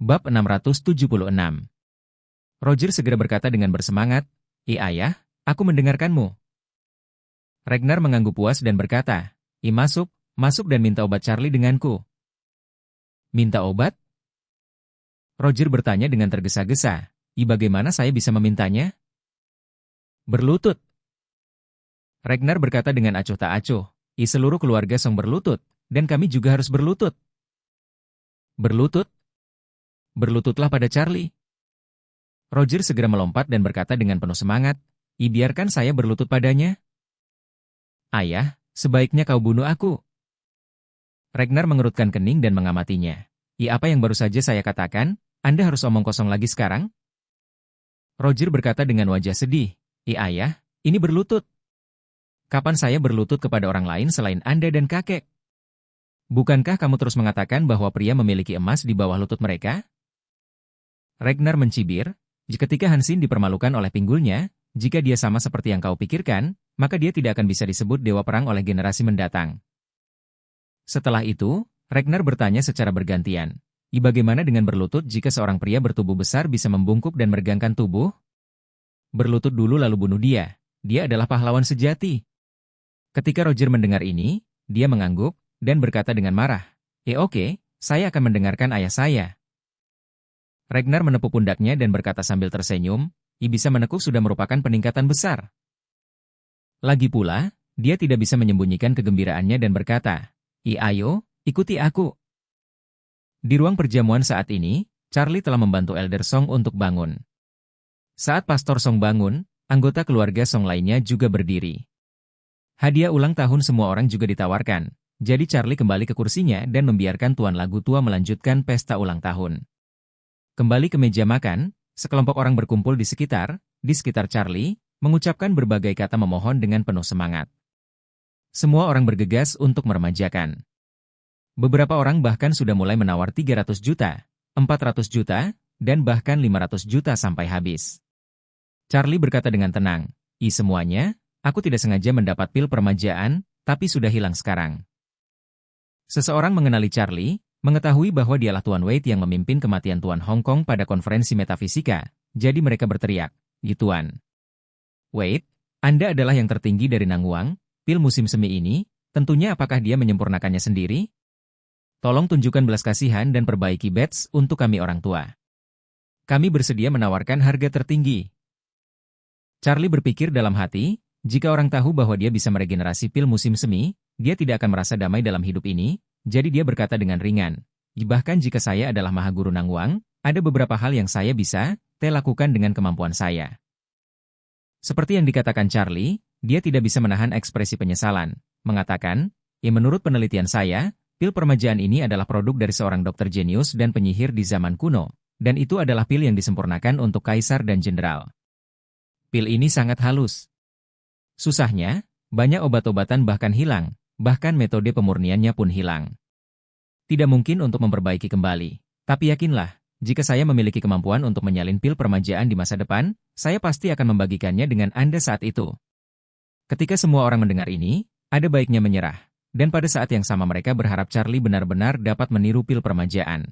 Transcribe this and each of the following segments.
Bab 676. Roger segera berkata dengan bersemangat, ayah, aku mendengarkanmu." Ragnar mengangguk puas dan berkata, masuk, masuk dan minta obat Charlie denganku." "Minta obat?" Roger bertanya dengan tergesa-gesa, bagaimana saya bisa memintanya?" "Berlutut." Ragnar berkata dengan acuh tak acuh, seluruh keluarga Song berlutut, dan kami juga harus berlutut." "Berlutut? Berlututlah pada Charlie." Roger segera melompat dan berkata dengan penuh semangat, biarkan saya berlutut padanya." "Ayah, sebaiknya kau bunuh aku." Ragnar mengerutkan kening dan mengamatinya. Apa yang baru saja saya katakan? Anda harus omong kosong lagi sekarang?" Roger berkata dengan wajah sedih, ayah, ini berlutut. Kapan saya berlutut kepada orang lain selain Anda dan kakek? Bukankah kamu terus mengatakan bahwa pria memiliki emas di bawah lutut mereka?" Ragnar mencibir, ketika Hansin dipermalukan oleh pinggulnya, jika dia sama seperti yang kau pikirkan, maka dia tidak akan bisa disebut dewa perang oleh generasi mendatang. Setelah itu, Ragnar bertanya secara bergantian, bagaimana dengan berlutut jika seorang pria bertubuh besar bisa membungkuk dan meregangkan tubuh? Berlutut dulu lalu bunuh dia adalah pahlawan sejati. Ketika Roger mendengar ini, dia mengangguk, dan berkata dengan marah, oke, saya akan mendengarkan ayah saya." Ragnar menepuk pundaknya dan berkata sambil tersenyum, bisa menekuk sudah merupakan peningkatan besar. Lagi pula, dia tidak bisa menyembunyikan kegembiraannya dan berkata, ayo, ikuti aku." Di ruang perjamuan saat ini, Charlie telah membantu Elder Song untuk bangun. Saat Pastor Song bangun, anggota keluarga Song lainnya juga berdiri. Hadiah ulang tahun semua orang juga ditawarkan, jadi Charlie kembali ke kursinya dan membiarkan tuan lagu tua melanjutkan pesta ulang tahun. Kembali ke meja makan, sekelompok orang berkumpul di sekitar Charlie, mengucapkan berbagai kata memohon dengan penuh semangat. Semua orang bergegas untuk meremajakan. Beberapa orang bahkan sudah mulai menawar 300 juta, 400 juta, dan bahkan 500 juta sampai habis. Charlie berkata dengan tenang, semuanya, aku tidak sengaja mendapat pil permajaan, tapi sudah hilang sekarang." Seseorang mengenali Charlie, mengetahui bahwa dialah Tuan Wade yang memimpin kematian Tuan Hong Kong pada konferensi metafisika, jadi mereka berteriak, Tuan Wade, Anda adalah yang tertinggi dari Nangguang, pil musim semi ini, tentunya apakah dia menyempurnakannya sendiri? Tolong tunjukkan belas kasihan dan perbaiki badge untuk kami orang tua. Kami bersedia menawarkan harga tertinggi." Charlie berpikir dalam hati, jika orang tahu bahwa dia bisa meregenerasi pil musim semi, dia tidak akan merasa damai dalam hidup ini, jadi dia berkata dengan ringan, bahkan jika saya adalah Maha Guru Nangguang, ada beberapa hal yang saya bisa lakukan dengan kemampuan saya. Seperti yang dikatakan Charlie, dia tidak bisa menahan ekspresi penyesalan, mengatakan, menurut penelitian saya, pil permajaan ini adalah produk dari seorang dokter jenius dan penyihir di zaman kuno, dan itu adalah pil yang disempurnakan untuk kaisar dan jenderal. Pil ini sangat halus. Susahnya, banyak obat-obatan bahkan hilang, bahkan metode pemurniannya pun hilang. Tidak mungkin untuk memperbaiki kembali, tapi yakinlah, jika saya memiliki kemampuan untuk menyalin pil permajaan di masa depan, saya pasti akan membagikannya dengan Anda saat itu. Ketika semua orang mendengar ini, ada baiknya menyerah, dan pada saat yang sama mereka berharap Charlie benar-benar dapat meniru pil permajaan.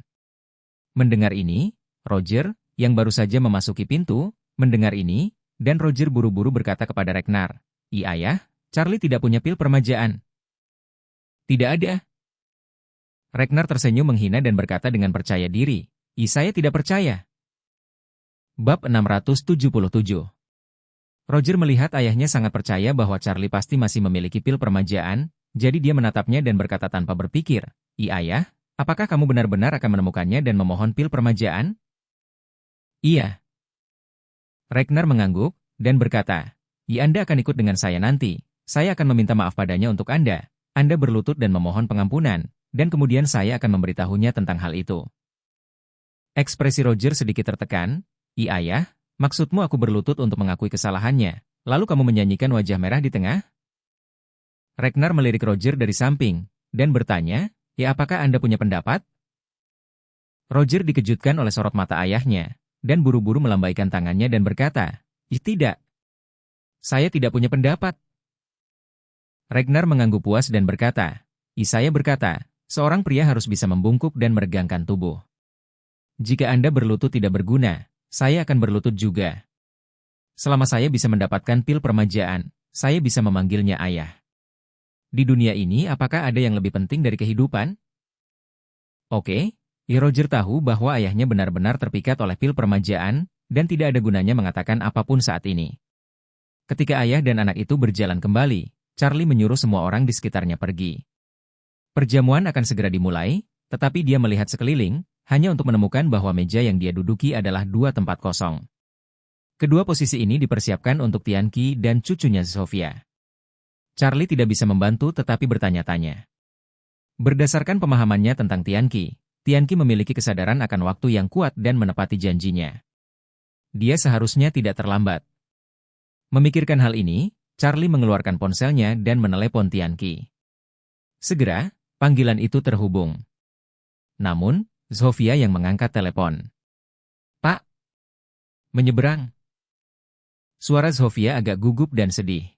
Mendengar ini, Roger, yang baru saja memasuki pintu, mendengar ini, dan Roger buru-buru berkata kepada Ragnar, ayah, Charlie tidak punya pil permajaan." "Tidak ada." Ragnar tersenyum menghina dan berkata dengan percaya diri, saya tidak percaya." Bab 677. Roger melihat ayahnya sangat percaya bahwa Charlie pasti masih memiliki pil permajaan, jadi dia menatapnya dan berkata tanpa berpikir, ayah, apakah kamu benar-benar akan menemukannya dan memohon pil permajaan?" "Iya." Ragnar mengangguk, dan berkata, Anda akan ikut dengan saya nanti, saya akan meminta maaf padanya untuk Anda berlutut dan memohon pengampunan, dan kemudian saya akan memberitahunya tentang hal itu. Ekspresi Roger sedikit tertekan, ayah, maksudmu aku berlutut untuk mengakui kesalahannya, lalu kamu menyanyikan wajah merah di tengah?" Ragnar melirik Roger dari samping, dan bertanya, apakah Anda punya pendapat? Roger dikejutkan oleh sorot mata ayahnya, dan buru-buru melambaikan tangannya dan berkata, tidak. Saya tidak punya pendapat." Ragnar mengangguk puas dan berkata, saya berkata, seorang pria harus bisa membungkuk dan meregangkan tubuh. Jika Anda berlutut tidak berguna, saya akan berlutut juga. Selama saya bisa mendapatkan pil permajaan, saya bisa memanggilnya ayah. Di dunia ini apakah ada yang lebih penting dari kehidupan? Oke, Roger tahu bahwa ayahnya benar-benar terpikat oleh pil permajaan, dan tidak ada gunanya mengatakan apapun saat ini. Ketika ayah dan anak itu berjalan kembali, Charlie menyuruh semua orang di sekitarnya pergi. Perjamuan akan segera dimulai, tetapi dia melihat sekeliling, hanya untuk menemukan bahwa meja yang dia duduki adalah 2 tempat kosong. Kedua posisi ini dipersiapkan untuk Tianqi dan cucunya Zofia. Charlie tidak bisa membantu tetapi bertanya-tanya. Berdasarkan pemahamannya tentang Tianqi, Tianqi memiliki kesadaran akan waktu yang kuat dan menepati janjinya. Dia seharusnya tidak terlambat. Memikirkan hal ini, Charlie mengeluarkan ponselnya dan menelepon Tianqi. Segera, panggilan itu terhubung. Namun, Zofia yang mengangkat telepon. "Pak." "Menyeberang." Suara Zofia agak gugup dan sedih.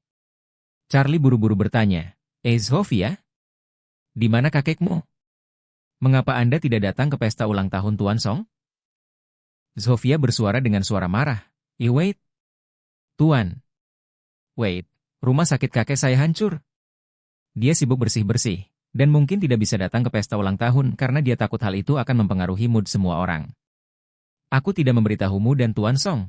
Charlie buru-buru bertanya, Zofia? Di mana kakekmu? Mengapa Anda tidak datang ke pesta ulang tahun Tuan Song?" Zofia bersuara dengan suara marah. Wait. Tuan. Wait, rumah sakit kakek saya hancur. Dia sibuk bersih-bersih. Dan mungkin tidak bisa datang ke pesta ulang tahun karena dia takut hal itu akan mempengaruhi mood semua orang. "Aku tidak memberitahumu dan Tuan Song."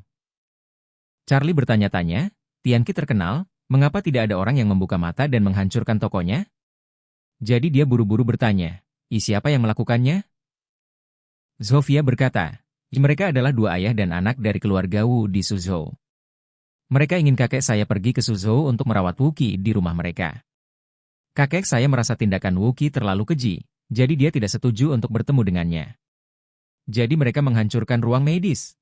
Charlie bertanya-tanya, Tianqi terkenal, mengapa tidak ada orang yang membuka mata dan menghancurkan tokonya? Jadi dia buru-buru bertanya, siapa yang melakukannya? Zofia berkata, mereka adalah 2 ayah dan anak dari keluarga Wu di Suzhou. Mereka ingin kakek saya pergi ke Suzhou untuk merawat Wuqi di rumah mereka. Kakek saya merasa tindakan Wuqi terlalu keji, jadi dia tidak setuju untuk bertemu dengannya. Jadi mereka menghancurkan ruang medis.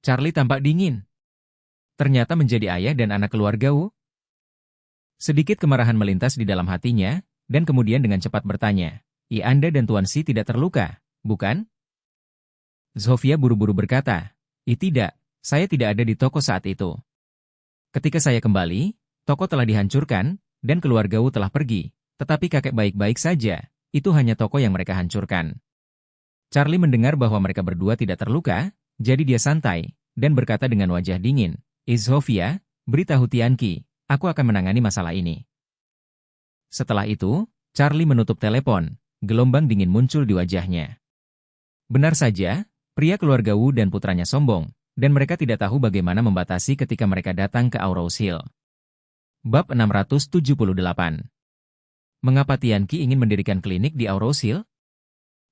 Charlie tampak dingin. Ternyata menjadi ayah dan anak keluarga Wu. Sedikit kemarahan melintas di dalam hatinya, dan kemudian dengan cepat bertanya, Anda dan Tuan Si tidak terluka, bukan? Zofia buru-buru berkata, tidak, saya tidak ada di toko saat itu. Ketika saya kembali, toko telah dihancurkan, dan keluarga Wu telah pergi, tetapi kakek baik-baik saja, itu hanya toko yang mereka hancurkan. Charlie mendengar bahwa mereka berdua tidak terluka, jadi dia santai, dan berkata dengan wajah dingin, Zofia, beritahu Tianqi, aku akan menangani masalah ini. Setelah itu, Charlie menutup telepon, gelombang dingin muncul di wajahnya. Benar saja, pria keluarga Wu dan putranya sombong, dan mereka tidak tahu bagaimana membatasi ketika mereka datang ke Aurous Hill. Bab 678. Mengapa Tianqi ingin mendirikan klinik di Aurous Hill?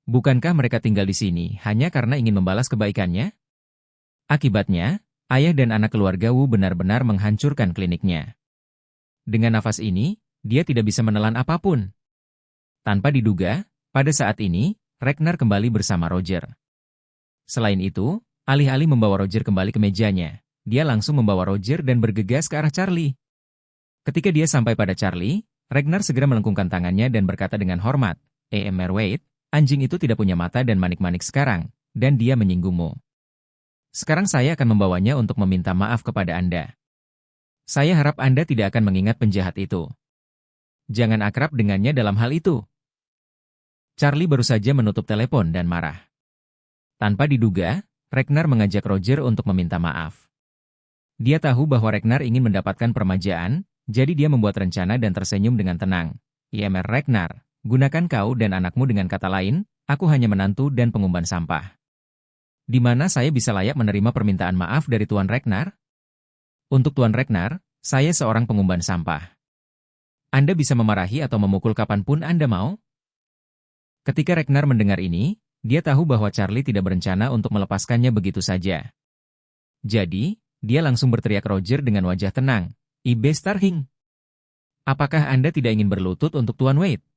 Bukankah mereka tinggal di sini hanya karena ingin membalas kebaikannya? Akibatnya, ayah dan anak keluarga Wu benar-benar menghancurkan kliniknya. Dengan nafas ini, dia tidak bisa menelan apapun. Tanpa diduga, pada saat ini, Ragnar kembali bersama Roger. Selain itu, alih-alih membawa Roger kembali ke mejanya, dia langsung membawa Roger dan bergegas ke arah Charlie. Ketika dia sampai pada Charlie, Ragnar segera melengkungkan tangannya dan berkata dengan hormat, Wait, anjing itu tidak punya mata dan manik-manik sekarang, dan dia menyinggungmu. Sekarang saya akan membawanya untuk meminta maaf kepada Anda. Saya harap Anda tidak akan mengingat penjahat itu. Jangan akrab dengannya dalam hal itu. Charlie baru saja menutup telepon dan marah. Tanpa diduga, Ragnar mengajak Roger untuk meminta maaf. Dia tahu bahwa Ragnar ingin mendapatkan permajaan, jadi dia membuat rencana dan tersenyum dengan tenang. Ragnar, gunakan kau dan anakmu dengan kata lain, aku hanya menantu dan pengumban sampah. Di mana saya bisa layak menerima permintaan maaf dari Tuan Ragnar? Untuk Tuan Ragnar, saya seorang pengumban sampah. Anda bisa memarahi atau memukul kapanpun Anda mau? Ketika Ragnar mendengar ini, dia tahu bahwa Charlie tidak berencana untuk melepaskannya begitu saja. Jadi, dia langsung berteriak Roger dengan wajah tenang. Starhing. Apakah Anda tidak ingin berlutut untuk Tuan Wade?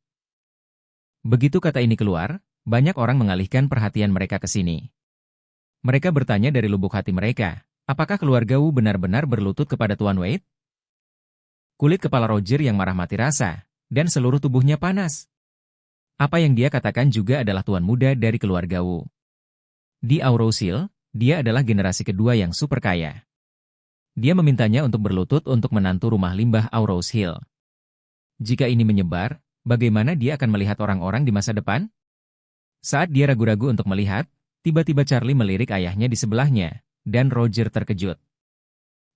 Begitu kata ini keluar, banyak orang mengalihkan perhatian mereka ke sini. Mereka bertanya dari lubuk hati mereka, apakah keluarga Wu benar-benar berlutut kepada Tuan Wade? Kulit kepala Roger yang marah mati rasa, dan seluruh tubuhnya panas. Apa yang dia katakan juga adalah tuan muda dari keluarga Wu. Di Aurous Hill, dia adalah generasi kedua yang super kaya. Dia memintanya untuk berlutut untuk menantu rumah limbah Aurous Hill. Jika ini menyebar, bagaimana dia akan melihat orang-orang di masa depan? Saat dia ragu-ragu untuk melihat, Tiba-tiba Charlie melirik ayahnya di sebelahnya, dan Roger terkejut.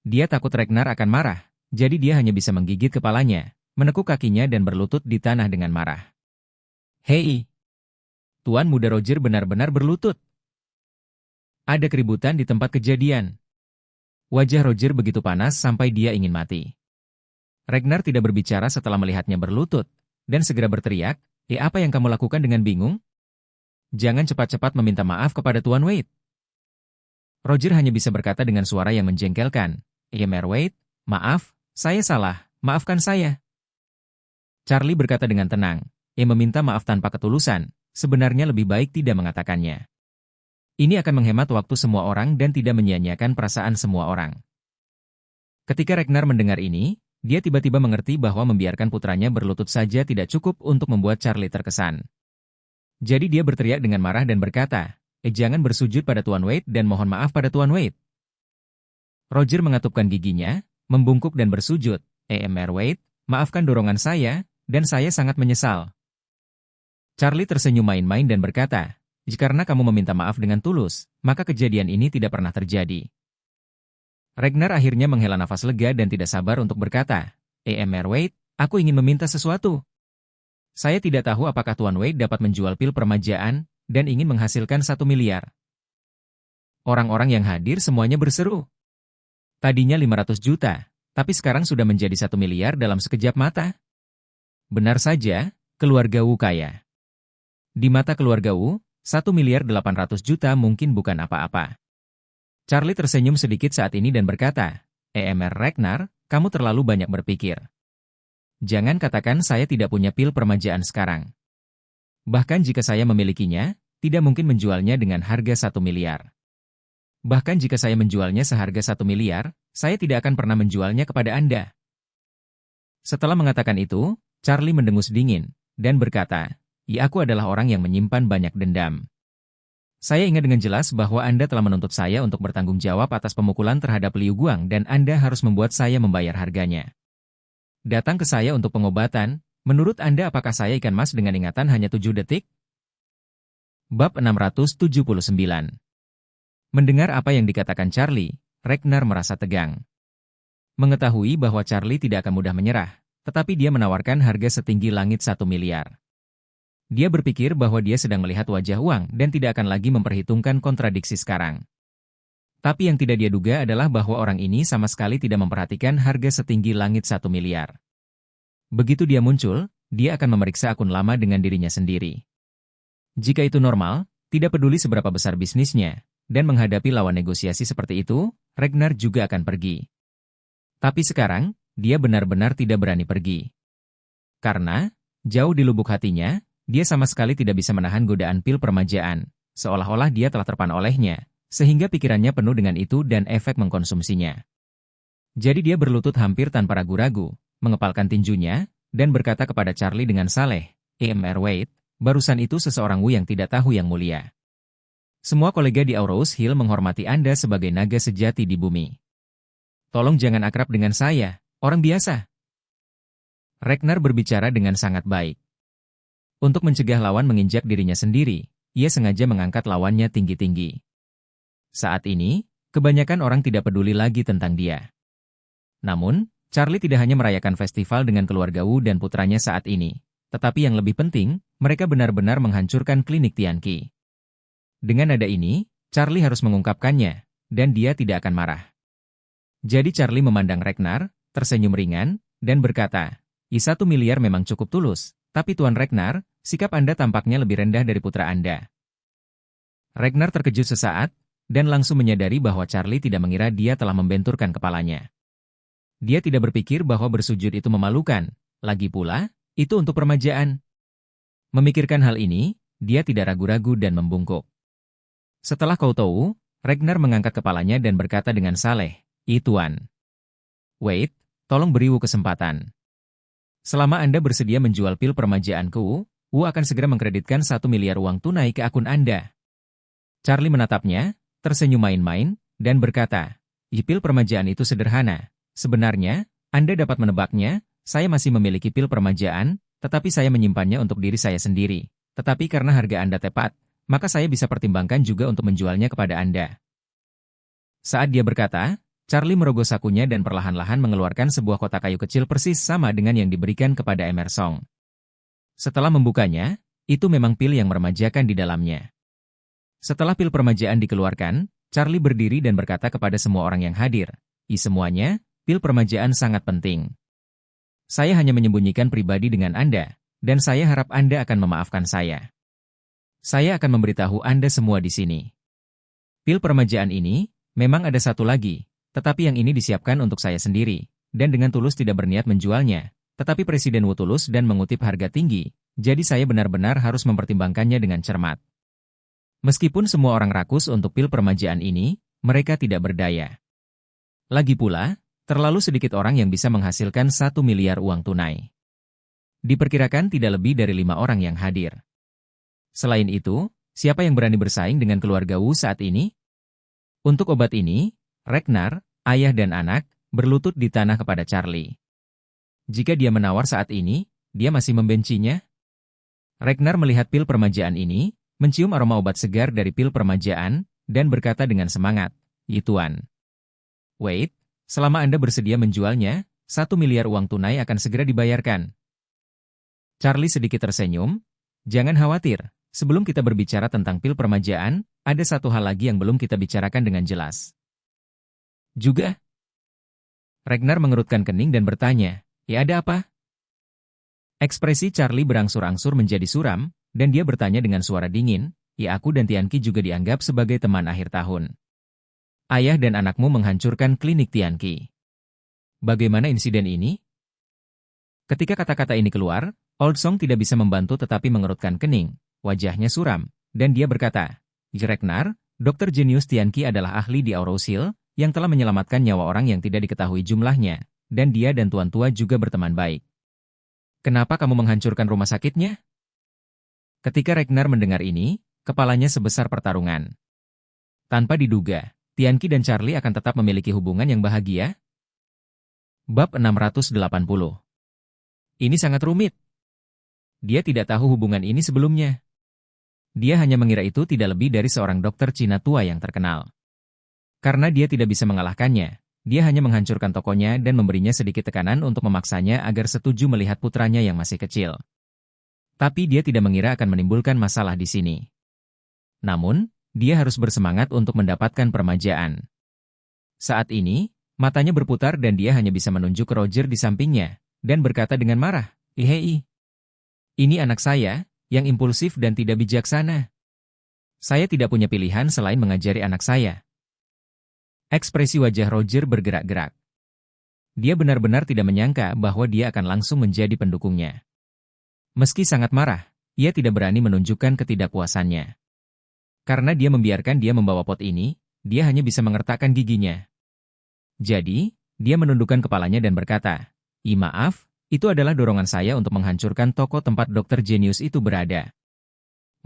Dia takut Ragnar akan marah, jadi dia hanya bisa menggigit kepalanya, menekuk kakinya dan berlutut di tanah dengan marah. Hei! Tuan Muda Roger benar-benar berlutut. Ada keributan di tempat kejadian. Wajah Roger begitu panas sampai dia ingin mati. Ragnar tidak berbicara setelah melihatnya berlutut, dan segera berteriak, apa yang kamu lakukan dengan bingung? Jangan cepat-cepat meminta maaf kepada Tuan Wade. Roger hanya bisa berkata dengan suara yang menjengkelkan, Mayor Wade, maaf, saya salah, maafkan saya. Charlie berkata dengan tenang, meminta maaf tanpa ketulusan, sebenarnya lebih baik tidak mengatakannya. Ini akan menghemat waktu semua orang dan tidak menyia-nyiakan perasaan semua orang. Ketika Ragnar mendengar ini, dia tiba-tiba mengerti bahwa membiarkan putranya berlutut saja tidak cukup untuk membuat Charlie terkesan. Jadi dia berteriak dengan marah dan berkata, jangan bersujud pada Tuan Wade dan mohon maaf pada Tuan Wade. Roger mengatupkan giginya, membungkuk dan bersujud, Mayor Wade, maafkan dorongan saya, dan saya sangat menyesal. Charlie tersenyum main-main dan berkata, karena kamu meminta maaf dengan tulus, maka kejadian ini tidak pernah terjadi. Ragnar akhirnya menghela nafas lega dan tidak sabar untuk berkata, Mayor Wade, aku ingin meminta sesuatu. Saya tidak tahu apakah Tuan Wade dapat menjual pil permajaan dan ingin menghasilkan 1 miliar. Orang-orang yang hadir semuanya berseru. Tadinya 500 juta, tapi sekarang sudah menjadi 1 miliar dalam sekejap mata. Benar saja, keluarga Wu kaya. Di mata keluarga Wu, 1 miliar 800 juta mungkin bukan apa-apa. Charlie tersenyum sedikit saat ini dan berkata, Mayor Ragnar, kamu terlalu banyak berpikir. Jangan katakan saya tidak punya pil permajaan sekarang. Bahkan jika saya memilikinya, tidak mungkin menjualnya dengan harga 1 miliar. Bahkan jika saya menjualnya seharga 1 miliar, saya tidak akan pernah menjualnya kepada Anda. Setelah mengatakan itu, Charlie mendengus dingin, dan berkata, aku adalah orang yang menyimpan banyak dendam. Saya ingat dengan jelas bahwa Anda telah menuntut saya untuk bertanggung jawab atas pemukulan terhadap Liu Guang dan Anda harus membuat saya membayar harganya. Datang ke saya untuk pengobatan, menurut Anda apakah saya ikan mas dengan ingatan hanya 7 detik? Bab 679. Mendengar apa yang dikatakan Charlie, Ragnar merasa tegang. Mengetahui bahwa Charlie tidak akan mudah menyerah, tetapi dia menawarkan harga setinggi langit 1 miliar. Dia berpikir bahwa dia sedang melihat wajah uang dan tidak akan lagi memperhitungkan kontradiksi sekarang. Tapi yang tidak dia duga adalah bahwa orang ini sama sekali tidak memperhatikan harga setinggi langit 1 miliar. Begitu dia muncul, dia akan memeriksa akun lama dengan dirinya sendiri. Jika itu normal, tidak peduli seberapa besar bisnisnya, dan menghadapi lawan negosiasi seperti itu, Ragnar juga akan pergi. Tapi sekarang, dia benar-benar tidak berani pergi. Karena, jauh di lubuk hatinya, dia sama sekali tidak bisa menahan godaan pil permajaan, seolah-olah dia telah terpana olehnya, sehingga pikirannya penuh dengan itu dan efek mengkonsumsinya. Jadi dia berlutut hampir tanpa ragu-ragu, mengepalkan tinjunya, dan berkata kepada Charlie dengan saleh, Mayor Wade, barusan itu seseorang Wu yang tidak tahu yang mulia. Semua kolega di Aurous Hill menghormati Anda sebagai naga sejati di bumi. Tolong jangan akrab dengan saya, orang biasa. Ragnar berbicara dengan sangat baik. Untuk mencegah lawan menginjak dirinya sendiri, ia sengaja mengangkat lawannya tinggi-tinggi. Saat ini, kebanyakan orang tidak peduli lagi tentang dia. Namun, Charlie tidak hanya merayakan festival dengan keluarga Wu dan putranya saat ini, tetapi yang lebih penting, mereka benar-benar menghancurkan klinik Tianqi. Dengan nada ini, Charlie harus mengungkapkannya, dan dia tidak akan marah. Jadi Charlie memandang Ragnar, tersenyum ringan, dan berkata, 1 miliar memang cukup tulus, tapi Tuan Ragnar, sikap Anda tampaknya lebih rendah dari putra Anda. Ragnar terkejut sesaat, dan langsung menyadari bahwa Charlie tidak mengira dia telah membenturkan kepalanya. Dia tidak berpikir bahwa bersujud itu memalukan, lagi pula, itu untuk permajaan. Memikirkan hal ini, dia tidak ragu-ragu dan membungkuk. Setelah kau tahu, Ragnar mengangkat kepalanya dan berkata dengan saleh, Tuan Wade, tolong beri Wu kesempatan. Selama Anda bersedia menjual pil permajaanku, Wu akan segera mengkreditkan 1 miliar uang tunai ke akun Anda. Charlie menatapnya, tersenyum main-main, dan berkata, pil permajaan itu sederhana. Sebenarnya, Anda dapat menebaknya, saya masih memiliki pil permajaan, tetapi saya menyimpannya untuk diri saya sendiri. Tetapi karena harga Anda tepat, maka saya bisa pertimbangkan juga untuk menjualnya kepada Anda. Saat dia berkata, Charlie merogoh sakunya dan perlahan-lahan mengeluarkan sebuah kotak kayu kecil persis sama dengan yang diberikan kepada Emerson. Setelah membukanya, itu memang pil yang meremajakan di dalamnya. Setelah pil permajaan dikeluarkan, Charlie berdiri dan berkata kepada semua orang yang hadir, semuanya, pil permajaan sangat penting. Saya hanya menyembunyikan pribadi dengan Anda, dan saya harap Anda akan memaafkan saya. Saya akan memberitahu Anda semua di sini. Pil permajaan ini, memang ada satu lagi, tetapi yang ini disiapkan untuk saya sendiri, dan dengan tulus tidak berniat menjualnya. Tetapi Presiden Wu tulus dan mengutip harga tinggi, jadi saya benar-benar harus mempertimbangkannya dengan cermat. Meskipun semua orang rakus untuk pil permajaan ini, mereka tidak berdaya. Lagi pula, terlalu sedikit orang yang bisa menghasilkan 1 miliar uang tunai. Diperkirakan tidak lebih dari 5 orang yang hadir. Selain itu, siapa yang berani bersaing dengan keluarga Wu saat ini? Untuk obat ini, Ragnar, ayah dan anak, berlutut di tanah kepada Charlie. Jika dia menawar saat ini, dia masih membencinya? Ragnar melihat pil permajaan ini, mencium aroma obat segar dari pil permajaan, dan berkata dengan semangat, Tuan. Wait, selama Anda bersedia menjualnya, 1 miliar uang tunai akan segera dibayarkan. Charlie sedikit tersenyum, jangan khawatir, sebelum kita berbicara tentang pil permajaan, ada satu hal lagi yang belum kita bicarakan dengan jelas. Juga? Ragnar mengerutkan kening dan bertanya, ada apa? Ekspresi Charlie berangsur-angsur menjadi suram, dan dia bertanya dengan suara dingin, aku dan Tianqi juga dianggap sebagai teman akhir tahun. Ayah dan anakmu menghancurkan klinik Tianqi. Bagaimana insiden ini? Ketika kata-kata ini keluar, Old Song tidak bisa membantu tetapi mengerutkan kening, wajahnya suram, dan dia berkata, Ragnar, Dr. Genius Tianqi adalah ahli di Aurosil, yang telah menyelamatkan nyawa orang yang tidak diketahui jumlahnya, dan dia dan Tuan Tua juga berteman baik. Kenapa kamu menghancurkan rumah sakitnya? Ketika Ragnar mendengar ini, kepalanya sebesar pertarungan. Tanpa diduga, Tianqi dan Charlie akan tetap memiliki hubungan yang bahagia? Bab 680. Ini sangat rumit. Dia tidak tahu hubungan ini sebelumnya. Dia hanya mengira itu tidak lebih dari seorang dokter Cina tua yang terkenal. Karena dia tidak bisa mengalahkannya, dia hanya menghancurkan tokonya dan memberinya sedikit tekanan untuk memaksanya agar setuju melihat putranya yang masih kecil. Tapi dia tidak mengira akan menimbulkan masalah di sini. Namun, dia harus bersemangat untuk mendapatkan permajaan. Saat ini, matanya berputar dan dia hanya bisa menunjuk ke Roger di sampingnya, dan berkata dengan marah, ini anak saya, yang impulsif dan tidak bijaksana. Saya tidak punya pilihan selain mengajari anak saya. Ekspresi wajah Roger bergerak-gerak. Dia benar-benar tidak menyangka bahwa dia akan langsung menjadi pendukungnya. Meski sangat marah, ia tidak berani menunjukkan ketidakpuasannya. Karena dia membiarkan dia membawa pot ini, dia hanya bisa mengertakkan giginya. Jadi, dia menundukkan kepalanya dan berkata, maaf, itu adalah dorongan saya untuk menghancurkan toko tempat Dr. Genius itu berada.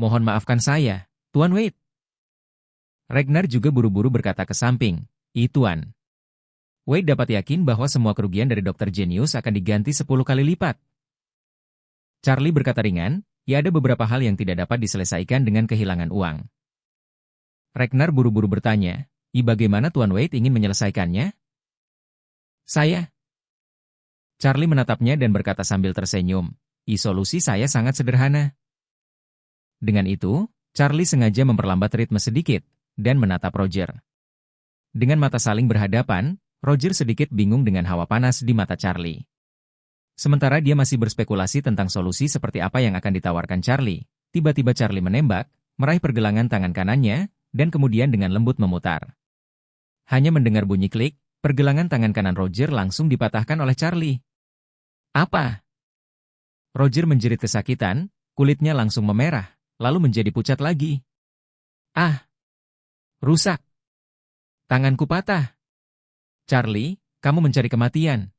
Mohon maafkan saya, Tuan Wade. Ragnar juga buru-buru berkata ke samping, Tuan. Wade dapat yakin bahwa semua kerugian dari Dr. Genius akan diganti 10 kali lipat. Charlie berkata ringan, ada beberapa hal yang tidak dapat diselesaikan dengan kehilangan uang. Ragnar buru-buru bertanya, bagaimana Tuan Wade ingin menyelesaikannya? Saya. Charlie menatapnya dan berkata sambil tersenyum, solusi saya sangat sederhana. Dengan itu, Charlie sengaja memperlambat ritme sedikit, dan menatap Roger. Dengan mata saling berhadapan, Roger sedikit bingung dengan hawa panas di mata Charlie. Sementara dia masih berspekulasi tentang solusi seperti apa yang akan ditawarkan Charlie, tiba-tiba Charlie menembak, meraih pergelangan tangan kanannya, dan kemudian dengan lembut memutar. Hanya mendengar bunyi klik, pergelangan tangan kanan Roger langsung dipatahkan oleh Charlie. Apa? Roger menjerit kesakitan, kulitnya langsung memerah, lalu menjadi pucat lagi. Rusak. Tanganku patah. Charlie, kamu mencari kematian.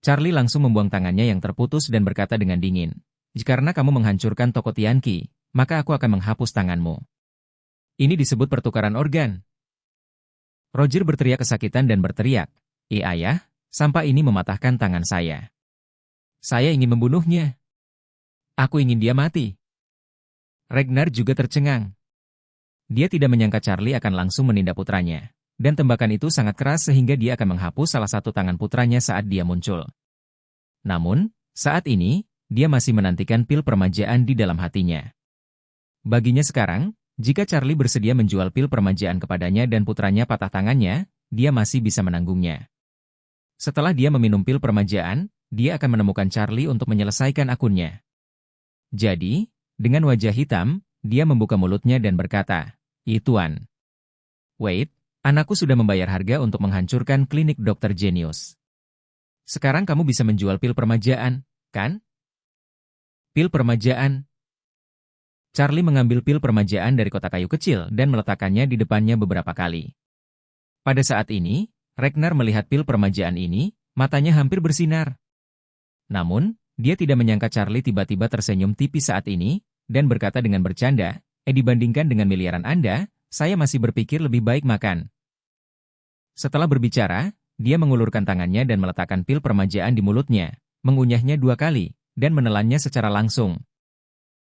Charlie langsung membuang tangannya yang terputus dan berkata dengan dingin, karena kamu menghancurkan toko Tianqi, maka aku akan menghapus tanganmu. Ini disebut pertukaran organ. Roger berteriak kesakitan dan berteriak, ayah, sampah ini mematahkan tangan saya. Saya ingin membunuhnya. Aku ingin dia mati. Ragnar juga tercengang. Dia tidak menyangka Charlie akan langsung menindak putranya. Dan tembakan itu sangat keras sehingga dia akan menghapus salah satu tangan putranya saat dia muncul. Namun, saat ini, dia masih menantikan pil permajaan di dalam hatinya. Baginya sekarang, jika Charlie bersedia menjual pil permajaan kepadanya dan putranya patah tangannya, dia masih bisa menanggungnya. Setelah dia meminum pil permajaan, dia akan menemukan Charlie untuk menyelesaikan akunnya. Jadi, dengan wajah hitam, dia membuka mulutnya dan berkata, Tuan. Wait, anakku sudah membayar harga untuk menghancurkan klinik Dr. Genius. Sekarang kamu bisa menjual pil permajaan, kan? Pil permajaan. Charlie mengambil pil permajaan dari kotak kayu kecil dan meletakkannya di depannya beberapa kali. Pada saat ini, Ragnar melihat pil permajaan ini, matanya hampir bersinar. Namun, dia tidak menyangka Charlie tiba-tiba tersenyum tipis saat ini, dan berkata dengan bercanda, dibandingkan dengan miliaran Anda, saya masih berpikir lebih baik makan. Setelah berbicara, dia mengulurkan tangannya dan meletakkan pil permajaan di mulutnya, mengunyahnya 2 kali, dan menelannya secara langsung.